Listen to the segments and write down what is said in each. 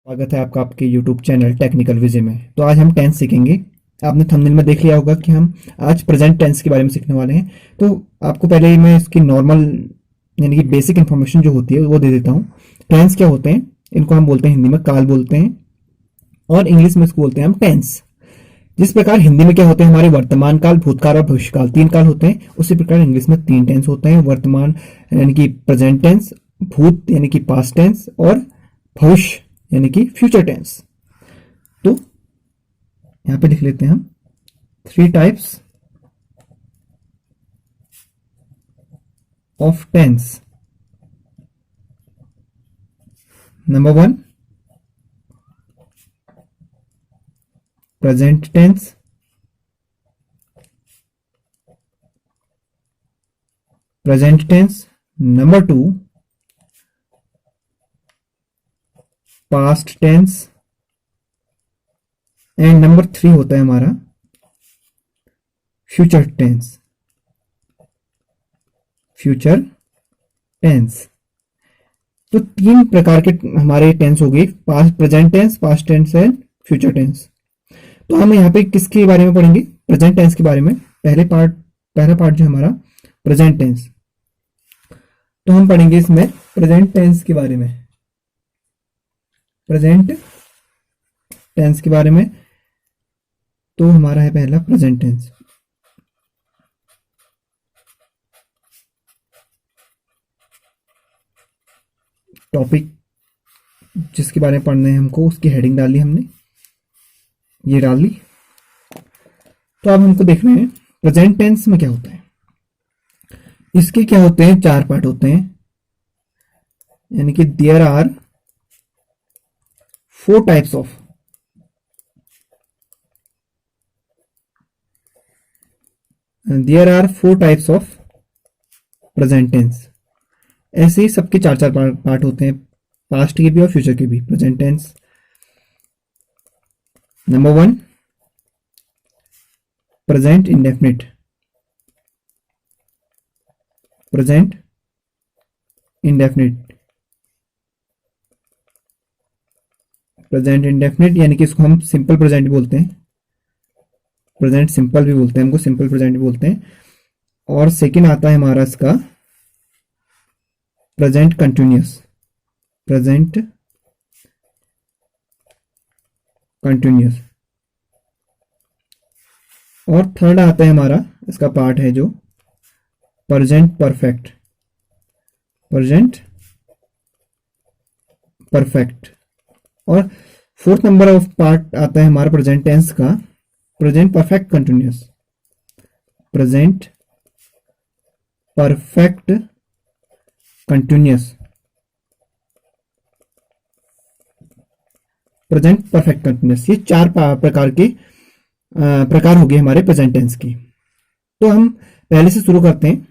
स्वागत है आपका आपके YouTube चैनल टेक्निकल विजय में। तो आज हम टेंस सीखेंगे। आपने थंबनेल में देख लिया होगा कि हम आज प्रेजेंट टेंस के बारे में सीखने वाले हैं। तो आपको पहले ही मैं इसकी नॉर्मल यानी कि बेसिक इन्फॉर्मेशन जो होती है वो दे देता हूँ। टेंस क्या होते हैं? इनको हम बोलते हैं हिंदी में काल बोलते हैं और इंग्लिश में इसको बोलते हैं हम टेंस। जिस प्रकार हिंदी में क्या होते हैं, हमारे वर्तमान काल, भूतकाल और भविष्यकाल, तीन काल होते हैं, उसी प्रकार इंग्लिश में तीन टेंस होते हैं। वर्तमान यानी कि प्रेजेंट टेंस, भूत यानी कि पास्ट टेंस और भविष्य यानी कि फ्यूचर टेंस। तो यहां पे लिख लेते हैं हम three types of tense. Number one, present tense. Present tense. Number two, past tense. And number three होता है हमारा फ्यूचर टेंस। Future tense. तो तीन प्रकार के हमारे टेंस हो गए, past, present tense, past tense and future tense. तो हम यहाँ पे किसके बारे में पढ़ेंगे? प्रेजेंट टेंस के बारे में। पहला पार्ट जो हमारा प्रेजेंट टेंस, तो हम पढ़ेंगे इसमें प्रेजेंट टेंस के बारे में। प्रेजेंट टेंस के बारे में तो हमारा है पहला प्रेजेंट टेंस। टॉपिक जिसके बारे में पढ़ना है हमको, उसकी हेडिंग डाली हमने, ये डाल ली। तो अब हमको देखना है प्रेजेंट टेंस में क्या होता है। इसके क्या होते हैं? चार पार्ट होते हैं, यानी कि there are four types of present tense. ऐसे ही सबके चार चार पार्ट होते हैं, पास्ट के भी और फ्यूचर के भी। Present tense. Number one, present indefinite. Present indefinite. Present indefinite यानी कि इसको हम सिंपल प्रेजेंट भी बोलते हैं, प्रेजेंट सिंपल भी बोलते हैं, हमको सिंपल प्रेजेंट भी बोलते हैं। और सेकंड आता है हमारा इसका प्रेजेंट कंटिन्यूअस। Present continuous. और थर्ड आता है हमारा, इसका पार्ट है जो प्रेजेंट परफेक्ट। Present perfect. और फोर्थ नंबर ऑफ पार्ट आता है हमारा प्रेजेंट टेंस का present perfect continuous. Present perfect continuous. Present perfect continuous. ये चार प्रकार के प्रकार हो गए हमारे प्रेजेंट टेंस की। तो हम पहले से शुरू करते हैं,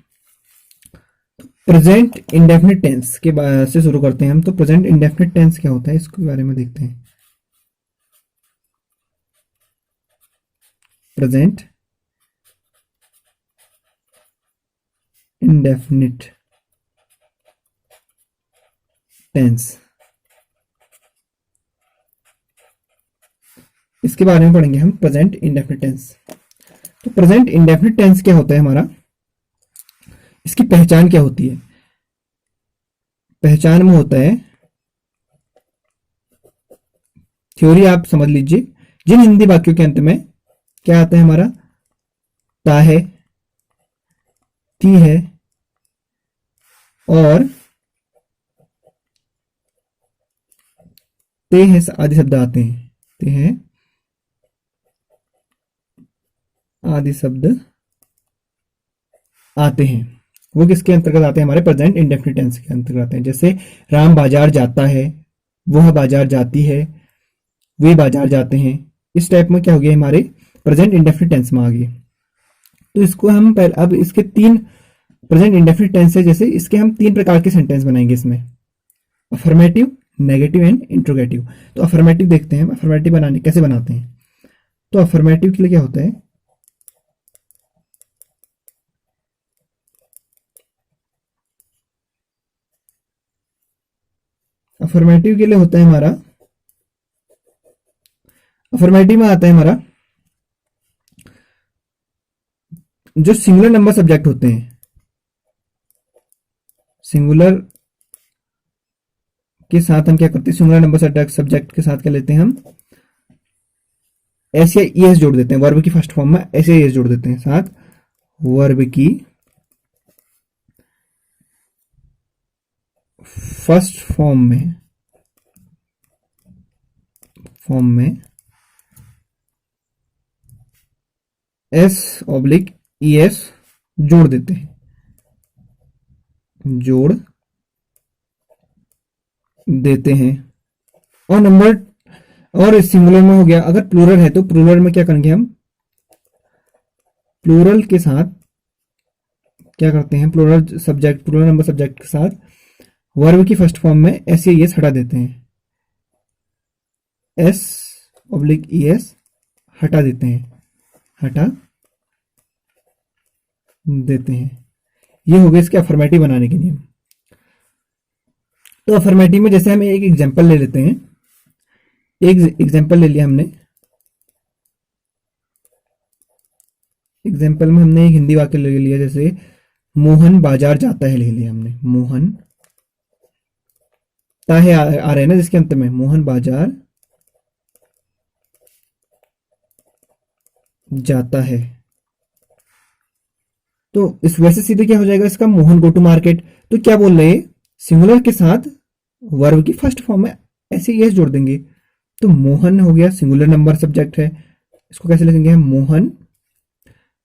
प्रेजेंट इंडेफिनिट टेंस के से शुरू करते हैं हम। तो प्रेजेंट इंडेफिनिट टेंस क्या होता है, इसके बारे में देखते हैं। प्रेजेंट इंडेफिनिट टेंस, इसके बारे में पढ़ेंगे हम प्रेजेंट इंडेफिनिट टेंस। तो प्रेजेंट इंडेफिनिट टेंस क्या होता है हमारा, इसकी पहचान क्या होती है? पहचान में होता है, थ्योरी आप समझ लीजिए, जिन हिंदी वाक्यों के अंत में क्या आता है हमारा, ता है, ती है और ते है आदि शब्द आते हैं। ते है आदि शब्द आते हैं, वो किसके अंतर्गत आते हैं? हमारे प्रेजेंट इंडेफिनिट टेंस के अंतर्गत आते हैं। जैसे राम बाजार जाता है, वह बाजार जाती है, वे बाजार जाते हैं। इस टाइप में क्या हो गया, हमारे प्रेजेंट इंडेफिनिट टेंस में आ गए। तो इसको हम अब इसके तीन प्रेजेंट इंडेफिनिट टेंस है, जैसे इसके हम तीन प्रकार के सेंटेंस बनाएंगे इसमें, अफर्मेटिव, नेगेटिव एंड इंट्रोगेटिव। तो अफर्मेटिव देखते हैं हम, अफर्मेटिव बनाने कैसे बनाते हैं। तो अफर्मेटिव के लिए क्या होता है, अफर्मेटिव के लिए होता है हमारा अफर्मेटिव में आता है हमारा जो सिंगुलर नंबर सब्जेक्ट होते हैं, सिंगुलर के साथ हम क्या करते हैं, सिंगुलर नंबर सब्जेक्ट के साथ क्या लेते हैं हम, एस या ईएस जोड़ देते हैं। वर्ब की फर्स्ट फॉर्म में एस या ईएस जोड़ देते हैं, साथ वर्ब की फर्स्ट फॉर्म में एस ऑब्लिक ईएस जोड़ देते हैं, जोड़ देते हैं। और नंबर, और सिंगुलर में हो गया, अगर प्लूरल है तो प्लूरल में क्या करेंगे हम, प्लूरल के साथ क्या करते हैं, प्लूरल नंबर सब्जेक्ट के साथ वर्ब की फर्स्ट फॉर्म में एस या एस हटा देते हैं, एस ऑब्लिक ईएस हटा देते हैं। ये हो गया इसके अफर्मेटिव बनाने के नियम। तो अफर्मेटिव में जैसे हम एक एग्जांपल ले लेते हैं, एक एग्जांपल ले लिया हमने, एग्जांपल में हमने एक हिंदी वाक्य ले लिया, जैसे मोहन बाजार जाता है ले लिया हमने, मोहन ताहे आ रहे हैं ना जिसके अंत में, मोहन बाजार जाता है। तो इस वैसे सीधे क्या हो जाएगा इसका, मोहन गो टू मार्केट। तो क्या बोल रहे हैं, सिंगुलर के साथ वर्ब की फर्स्ट फॉर्म में ऐसे यस जोड़ देंगे। तो मोहन हो गया, सिंगुलर नंबर सब्जेक्ट है, इसको कैसे लिखेंगे हम, मोहन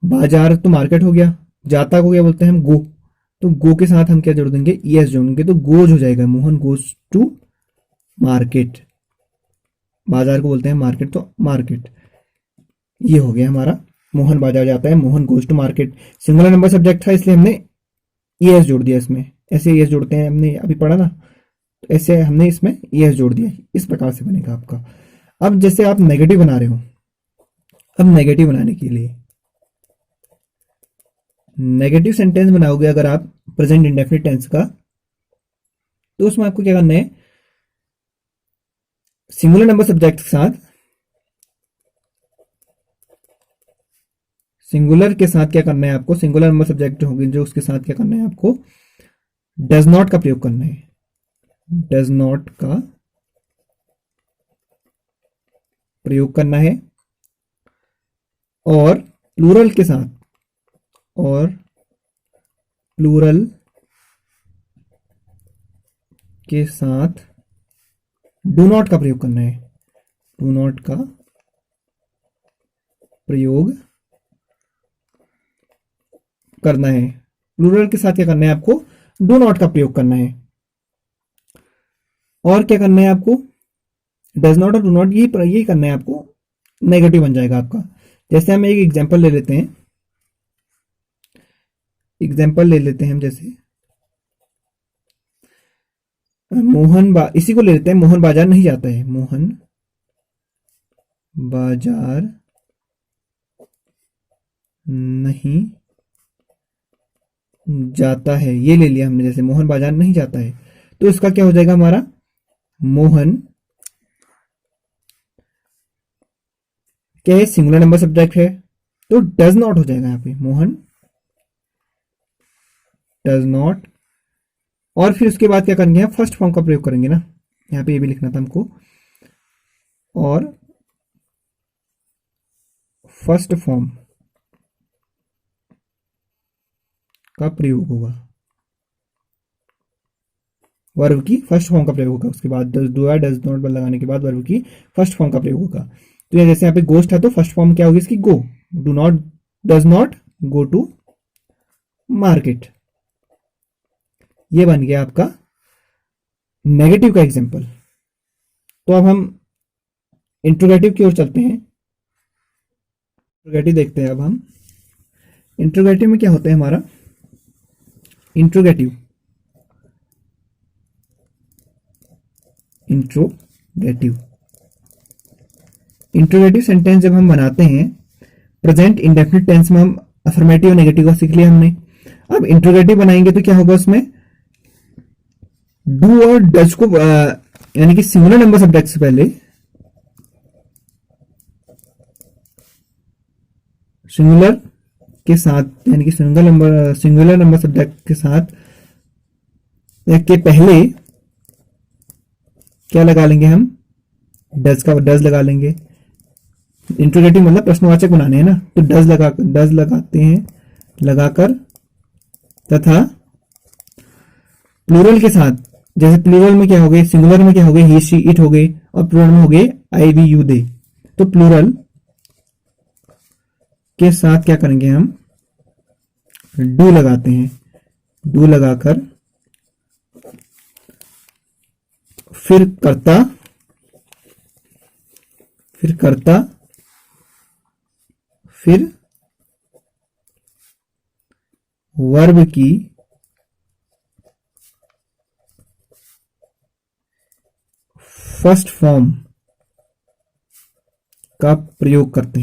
बाजार तो मार्केट हो गया, जाता को क्या बोलते हैं हम, गो। तो गो के साथ हम क्या जोड़ देंगे, यस जोड़ेंगे, तो गोज हो जाएगा, मोहन गोज टू मार्केट। बाजार को बोलते हैं मार्केट, तो मार्केट। ये हो गया हमारा, मोहन बाजार जाता है, Mohan goes to market. Singular number subject था इसलिए हमने ईएस जोड़ दिया इसमें, ऐसे ईएस जोड़ते हैं, हमने अभी पढ़ा ना, तो ऐसे हमने इसमें ईएस जोड़ दिया। इस प्रकार से बनेगा आपका। अब जैसे आप नेगेटिव बना रहे हो, अब नेगेटिव बनाने के लिए नेगेटिव सेंटेंस बनाओगे अगर आप प्रेजेंट इंडेफिनिट टेंस का, तो उसमें आपको क्या करना है, सिंगुलर नंबर सब्जेक्ट के साथ, सिंगुलर के साथ क्या करना है आपको, सिंगुलर नंबर सब्जेक्ट होगी जो, उसके साथ क्या करना है आपको, डज नॉट का प्रयोग करना है, डज नॉट का प्रयोग करना है। और प्लूरल के साथ, और प्लूरल के साथ डू नॉट का प्रयोग करना है, डू नॉट का प्रयोग करना है। प्लूरल के साथ क्या करना है आपको, डू नॉट का प्रयोग करना है। और क्या करना है आपको, डज नॉट और डू नॉट, ये करना है आपको, नेगेटिव बन जाएगा आपका। जैसे हम एक एग्जांपल ले लेते हैं, हम जैसे इसी को ले लेते हैं, मोहन बाजार नहीं जाता है, मोहन बाजार नहीं जाता है, ये ले लिया हमने, जैसे मोहन बाजार नहीं जाता है। तो इसका क्या हो जाएगा हमारा, मोहन क्या है, सिंगुलर नंबर सब्जेक्ट है, तो डज नॉट हो जाएगा यहाँ पे, मोहन डज नॉट। और फिर उसके बाद क्या करेंगे, फर्स्ट फॉर्म का प्रयोग करेंगे ना, यहाँ पे ये भी लिखना था हमको, और फर्स्ट फॉर्म का प्रयोग होगा, वर्ब की फर्स्ट फॉर्म का प्रयोग होगा। उसके बाद डज नॉट लगाने के बाद वर्ब की फर्स्ट फॉर्म का प्रयोग होगा। तो ये जैसे यहाँ पे गोस्ट है, तो फर्स्ट फॉर्म क्या होगी इसकी, go. Do not, does not go to market. ये बन गया आपका नेगेटिव का एग्जांपल। तो अब हम इंट्रोगेटिव की ओर चलते हैं। इंट्रोगेटिव देखते हैं अब हम। इंट्रोगेटिव में क्या होता है हमारा, इंट्रोगेटिव सेंटेंस जब हम बनाते हैं, प्रेजेंट इंडेफिनिट टेंस में हम अफर्मेटिव और नेगेटिव का सीख लिया हमने। अब इंट्रोगेटिव बनाएंगे तो क्या होगा उसमें, डू और डज को यानी कि सिंगुलर नंबर सब्जेक्ट से पहले सिंगुलर के साथ यानी कि सिंगुलर नंबर सब्जेक्ट के साथ के पहले क्या लगा लेंगे हम, डज लगा लेंगे। इंट्रोगेटिव मतलब प्रश्नवाचक बनाने हैं ना, तो डज लगाते हैं, लगाकर तथा प्लूरल के साथ, जैसे प्लूरल में क्या हो गए, सिंगुलर में क्या हो गए, ही शी इट हो गए, और प्लूरल में हो गए आई वी यू दे। तो प्लूरल के साथ क्या करेंगे हम, डू लगाते हैं, डू लगाकर फिर कर्ता, फिर वर्ब की फर्स्ट फॉर्म का प्रयोग करते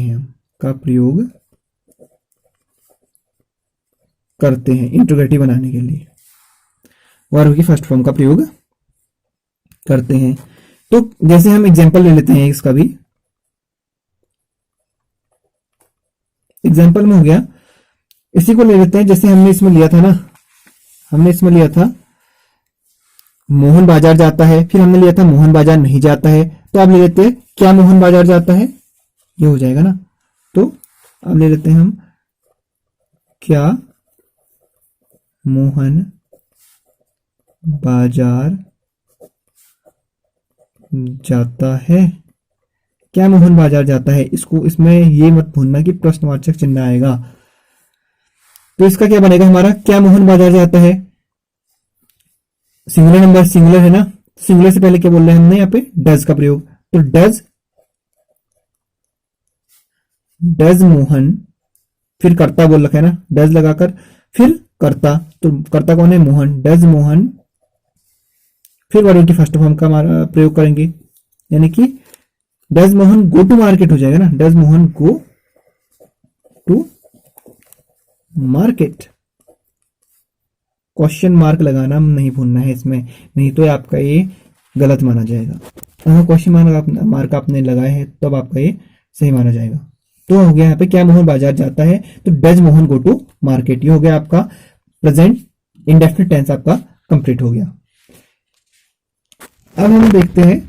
हैं, इंट्रोगेटिव बनाने के लिए वर्ब की फर्स्ट फॉर्म का प्रयोग करते हैं। तो जैसे हम एग्जांपल ले लेते हैं, इसका भी एग्जांपल में हो गया, इसी को ले लेते हैं। जैसे हमने इसमें लिया था मोहन बाजार जाता है, फिर हमने लिया था मोहन बाजार नहीं जाता है। तो अब ले लेते हैं क्या मोहन बाजार जाता है, ये हो जाएगा ना। तो अब ले लेते हैं हम क्या मोहन बाजार जाता है, क्या मोहन बाजार जाता है। इसमें ये मत भूलना कि प्रश्नवाचक चिन्ह आएगा। तो इसका क्या बनेगा हमारा, क्या मोहन बाजार जाता है, सिंगुलर नंबर, सिंगुलर है ना, सिंगुलर से पहले क्या बोल रहे हैं हमने यहाँ पे, डज का प्रयोग। तो डज मोहन, फिर कर्ता बोल रखा है ना, डज लगाकर फिर कर्ता, तो कर्ता कौन है, मोहन। डज मोहन, फिर वर्ब की फर्स्ट फॉर्म का प्रयोग करेंगे, यानी कि does Mohan go to market हो जाएगा ना, does Mohan go to market. Question mark लगाना नहीं भूलना है इसमें, नहीं तो आपका ये गलत माना जाएगा। अगर क्वेश्चन मार्क आपने लगाए हैं तब आपका ये सही माना जाएगा। तो हो गया यहाँ पे क्या मोहन बाजार जाता है, तो does Mohan go to market, ये हो गया आपका प्रेजेंट इंडेफिनिट टेंस आपका कंप्लीट हो गया। अब हम देखते हैं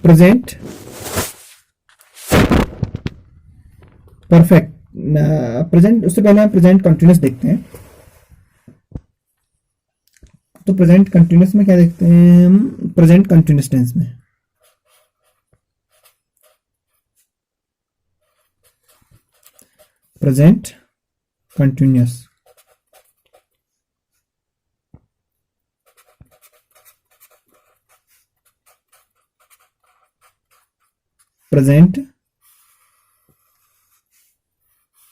प्रेजेंट परफेक्ट, प्रेजेंट, उससे पहले हम प्रेजेंट कंटिन्यूअस देखते हैं। तो प्रेजेंट कंटिन्यूअस में क्या देखते हैं हम, प्रेजेंट कंटिन्यूअस टेंस में present continuous, present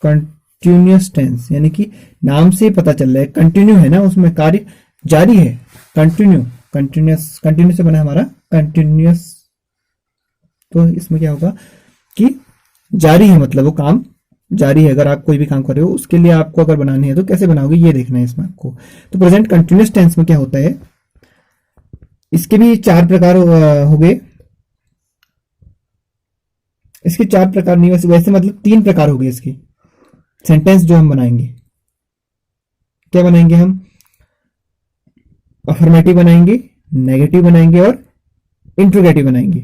continuous tense, यानी कि नाम से पता चल रहा है कंटिन्यू है ना, उसमें कार्य जारी है। कंटिन्यूअस से बना हमारा कंटिन्यूअस। तो इसमें क्या होगा कि जारी है, मतलब वो काम जारी है। अगर आप कोई भी काम कर रहे हो उसके लिए आपको अगर बनानी है तो कैसे बनाओगे ये देखना है इसमें आपको। तो प्रेजेंट कंटिन्यूअस टेंस में क्या होता है, इसके भी चार प्रकार हो गए। इसके चार प्रकार नहीं, वैसे मतलब तीन प्रकार हो गए इसकी सेंटेंस जो हम बनाएंगे। क्या बनाएंगे हम, अफर्मेटिव बनाएंगे, नेगेटिव बनाएंगे और इंट्रोगेटिव बनाएंगे।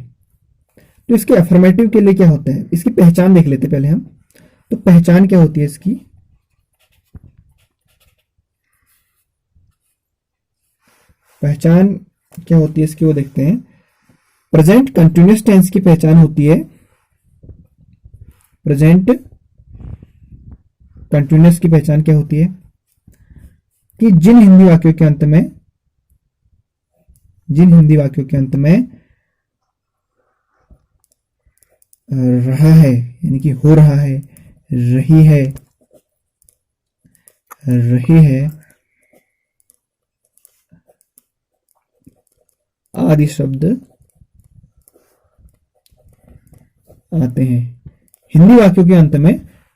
तो इसके अफर्मेटिव के लिए क्या होता है, इसकी पहचान देख लेते पहले हम। तो पहचान क्या होती है इसकी, पहचान क्या होती है इसकी वो देखते हैं। प्रेजेंट कंटिन्यूअस टेंस की पहचान होती है, प्रेजेंट कंटिन्यूअस की पहचान क्या होती है कि जिन हिंदी वाक्यों के अंत में रहा है, यानी कि हो रहा है, रही है आदि शब्द आते हैं। हिंदी वाक्यों के अंत में,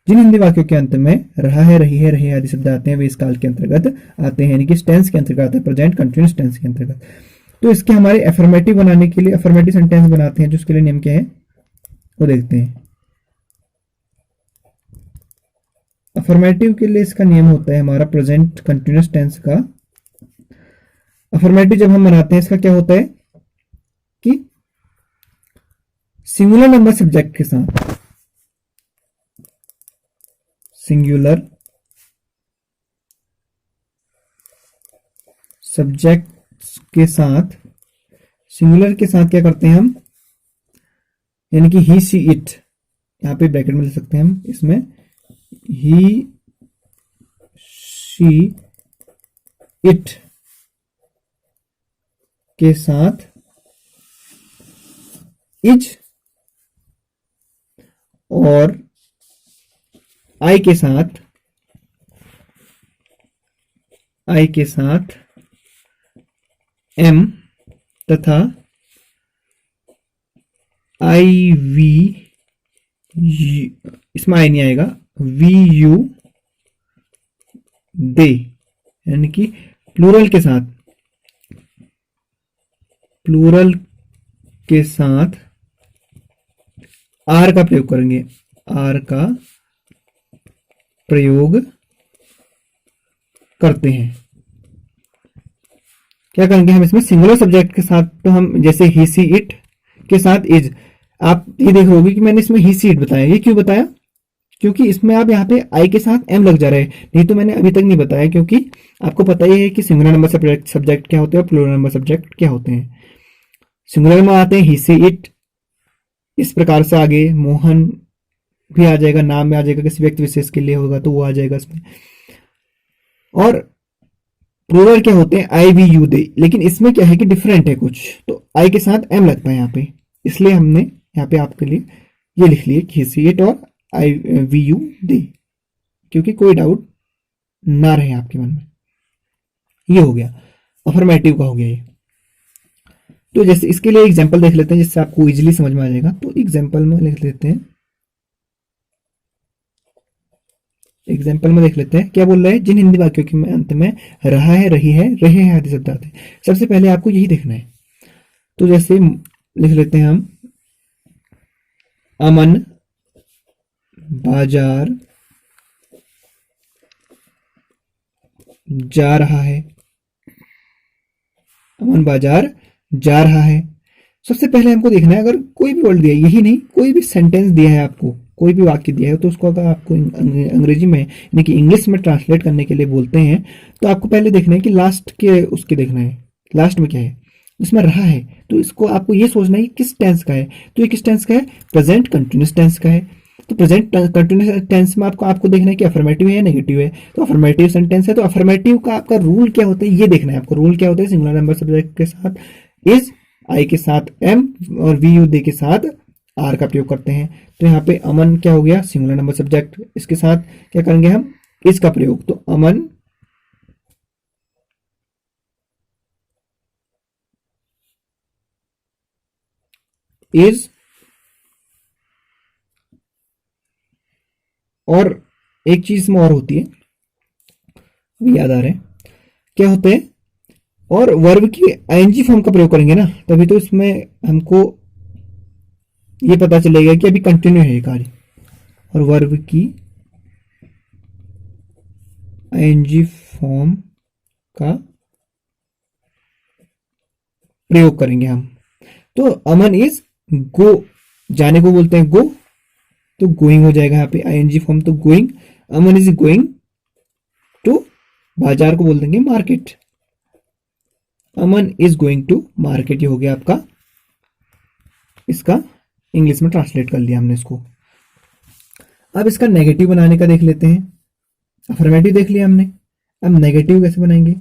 जिन हिंदी वाक्यों के अंत में रहा है, रही है आदि शब्द आते हैं वे इस काल के अंतर्गत आते हैं, यानी कि टेंस के अंतर्गत आते हैं, प्रेजेंट कंटिन्यूअस टेंस के अंतर्गत। तो इसके हमारे अफर्मेटिव बनाने के लिए अफर्मेटिव सेंटेंस बनाते हैं, जो उसके लिए नियम क्या है वो देखते हैं। अफर्मेटिव के लिए इसका नियम होता है हमारा प्रेजेंट कंटिन्यूअस टेंस का। अफर्मेटिव जब हम बनाते हैं इसका क्या होता है कि सिंगुलर नंबर सब्जेक्ट के साथ, सिंगुलर सब्जेक्ट के साथ, सिंगुलर के साथ क्या करते हैं हम, यानी कि ही सी इट, यहां पे ब्रैकेट में लिख सकते हैं हम इसमें, ही सी इट के साथ इज और आई के साथ, आई के साथ एम तथा आई वी, इसमें आई नहीं आएगा, वी यू दे, यानी कि प्लूरल के साथ, प्लूरल के साथ आर का प्रयोग करेंगे, आर का प्रयोग करते हैं। क्या करेंगे हम इसमें सिंगुलर सब्जेक्ट के साथ, तो हम जैसे ही सी इट के साथ इज, आप ये देख रहे होगे कि मैंने इसमें ही सी इट बताया, ये क्यों बताया, क्योंकि इसमें आप यहाँ पे आई के साथ एम लग जा रहे हैं, नहीं तो मैंने अभी तक नहीं बताया, क्योंकि आपको पता ही है कि सिंगुलर नंबर सब्जेक्ट क्या होते हैं और प्लूरल नंबर सब्जेक्ट क्या होते हैं। सिंगुलर में आते हैं ही सी इट, इस प्रकार से आगे मोहन भी आ जाएगा, नाम में आ जाएगा, किसी व्यक्ति विशेष के लिए होगा तो वो आ जाएगा इसमें। और प्लूरल क्या होते हैं, आई वी यू दे, लेकिन इसमें क्या है कि डिफरेंट है कुछ, तो आई के साथ एम लगता है यहाँ पे, इसलिए हमने यहाँ पे आपके लिए ये लिख लिए ही सी इट और आई वी यू दे, क्योंकि कोई डाउट ना रहे आपके मन में। ये हो गया अफर्मेटिव का, हो गया ये। तो जैसे इसके लिए एग्जांपल देख लेते हैं जिससे आपको इजीली समझ में आ जाएगा। तो एग्जांपल में लिख लेते हैं, एग्जाम्पल में देख लेते हैं क्या बोल रहा है, जिन हिंदी वाक्यों के अंत में रहा है, रही है, रहे हैं आदि शब्द आते हैं। सबसे पहले आपको यही देखना है। तो जैसे लिख लेते हैं हम, अमन बाजार जा रहा है, अमन बाजार जा रहा है। सबसे पहले हमको देखना है, अगर कोई भी वर्ड दिया है, यही नहीं कोई भी सेंटेंस दिया है आपको, कोई भी वाक्य दिया है, तो उसको अगर आपको अंग्रेजी में यानी कि इंग्लिश में ट्रांसलेट करने के लिए बोलते हैं, तो आपको पहले देखना है कि लास्ट के उसके देखना है, लास्ट में क्या है, इसमें रहा है, तो इसको आपको ये सोचना है कि किस टेंस का है। तो ये किस टेंस का है, प्रेजेंट कंटिन्यूअस टेंस का है। तो प्रेजेंट कंटिन्यूअस टेंस में आपको देखना है कि अफर्मेटिव है या नेगेटिव है। तो अफर्मेटिव सेंटेंस है, तो अफर्मेटिव का आपका रूल क्या होता है ये देखना है आपको। रूल क्या होता है, सिंगुलर नंबर सब्जेक्ट के साथ इज, आई के साथ एम और वी यू दे के साथ आर का प्रयोग करते हैं। तो यहाँ पे अमन क्या हो गया, सिंगुलर नंबर सब्जेक्ट, इसके साथ क्या करेंगे हम, इस का प्रयोग। तो अमन इज, और एक चीज में और होती है, याद आ रहा है क्या होते हैं, और वर्ब की आईएनजी फॉर्म का प्रयोग करेंगे ना, तभी तो इसमें हमको ये पता चलेगा कि अभी कंटिन्यू है कार्य। और वर्ब की आईएनजी फॉर्म का प्रयोग करेंगे हम। तो अमन इज गो, जाने को बोलते हैं गो, तो गोइंग हो जाएगा यहाँ पे आईएनजी फॉर्म, तो going, Aman is going to, बाजार को बोल देंगे market, Aman is going to market. ये हो गया आपका, इसका इंग्लिश में ट्रांसलेट कर लिया हमने इसको। अब इसका नेगेटिव बनाने का देख लेते हैं। अफर्मेटिव देख लिया हमने, अब नेगेटिव कैसे बनाएंगे।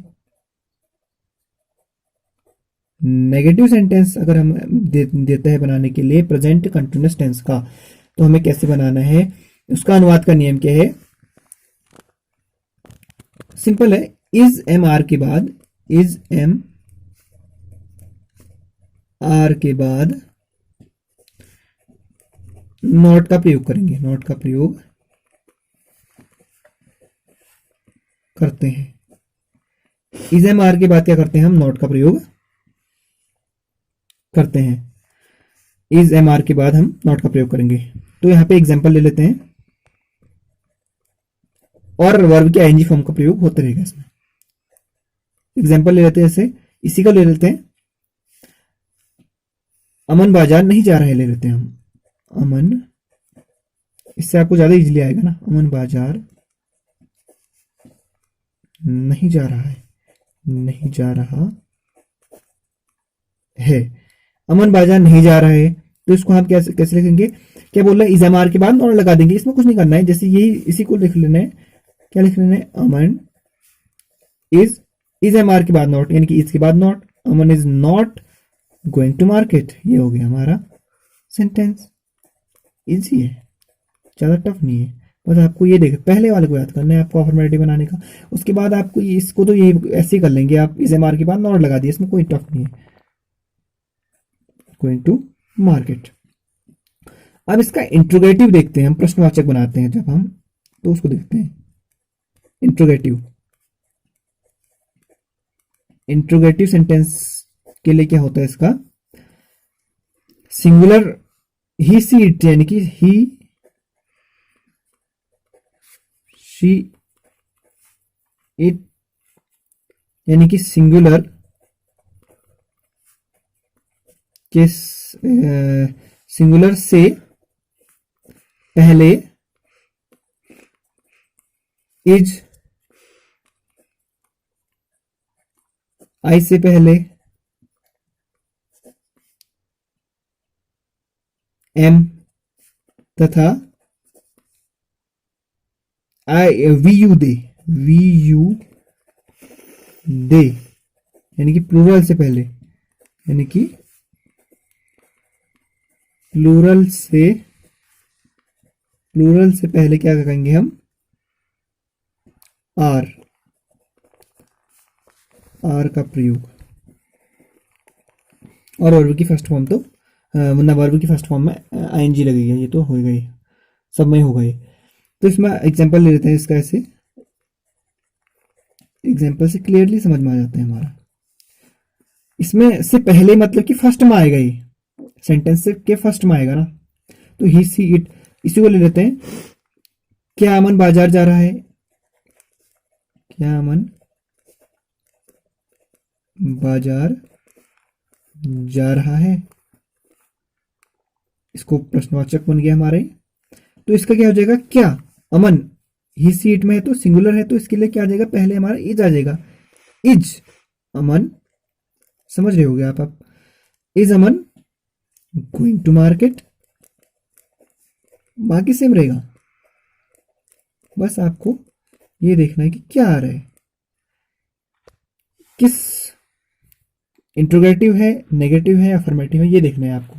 नेगेटिव सेंटेंस अगर हम देते हैं बनाने के लिए प्रेजेंट कंटिन्यूअस टेंस का, तो हमें कैसे बनाना है, उसका अनुवाद का नियम क्या है, सिंपल है, इज एम आर के बाद, इज एम आर के बाद नॉट का प्रयोग करेंगे, नॉट का प्रयोग करते हैं। इज एम आर के बाद क्या करते हैं हम, नॉट का प्रयोग करते हैं। इज एम आर के बाद हम नॉट का प्रयोग करेंगे। तो यहां पे एग्जांपल ले लेते हैं। और वर्ब के आईएनजी फॉर्म का प्रयोग होता रहेगा इसमें। एग्जाम्पल ले लेते हैं, जैसे इसी का ले लेते हैं, अमन बाजार नहीं जा रहा है, ले लेते हैं हम अमन, इससे आपको ज्यादा इजीली आएगा ना। अमन बाजार नहीं जा रहा है, नहीं जा रहा है, अमन बाजार नहीं जा रहा है, तो इसको हम कैसे कैसे लिखेंगे, क्या बोल रहे हैं, इजामार के बाद नॉट लगा देंगे, इसमें कुछ नहीं करना है, जैसे यही इसी को लिख लेना है, क्या लिख लेना है, अमन इज एम आर के बाद नॉट, यानी कि इज के बाद not, Aman is not going to market, ये हो गया हमारा सेंटेंस। इजी है, ज्यादा टफ नहीं है, बस आपको ये देख पहले वाले को याद करना है आपको अफर्मेटिव बनाने का, उसके बाद आपको इसको तो ये ऐसे ही कर लेंगे आप, इज एम आर के बाद नॉट लगा दिए, इसमें कोई टफ नहीं है। Going to market. अब इसका इंट्रोगेटिव देखते हैं, हम प्रश्नवाचक बनाते हैं जब हम, तो उसको देखते हैं इंट्रोगेटिव। इंट्रोगेटिव सेंटेंस के लिए क्या होता है इसका, सिंगुलर ही सी इट, यानी कि ही शी इट, यानी कि सिंगुलर के सिंगुलर से पहले इज, आई से पहले एम, तथा I we you they, we you they, यानी कि प्लूरल से पहले, यानी कि प्लूरल से पहले क्या करेंगे हम, आर का प्रयोग। और वर्ब की फर्स्ट फॉर्म तो वर्ब की फर्स्ट फॉर्म में आईएनजी लगेगी, ये तो हो गई, सब में होगा ये। तो इसमें एग्जांपल ले लेते हैं इसका, ऐसे एग्जांपल से क्लियरली समझ में आ जाता है हमारा। इसमें से पहले मतलब कि फर्स्ट में आएगा, ये सेंटेंस से के फर्स्ट में आएगा ना, तो ही सी इट, इसी को ले लेते हैं। क्या अमन बाजार जा रहा है, क्या अमन बाजार जा रहा है, इसको प्रश्नवाचक बन गया हमारे। तो इसका क्या हो जाएगा, क्या अमन, ही सी इट में है तो सिंगुलर है, तो इसके लिए क्या आ जाएगा, पहले हमारा इज आ जाएगा, इज अमन, समझ रहे होगे आप is Aman going to market, बाकी सेम रहेगा, बस आपको ये देखना है कि क्या आ रहा है, किस इंट्रोगेटिव है, नेगेटिव है, अफर्मेटिव है, ये देखना है आपको।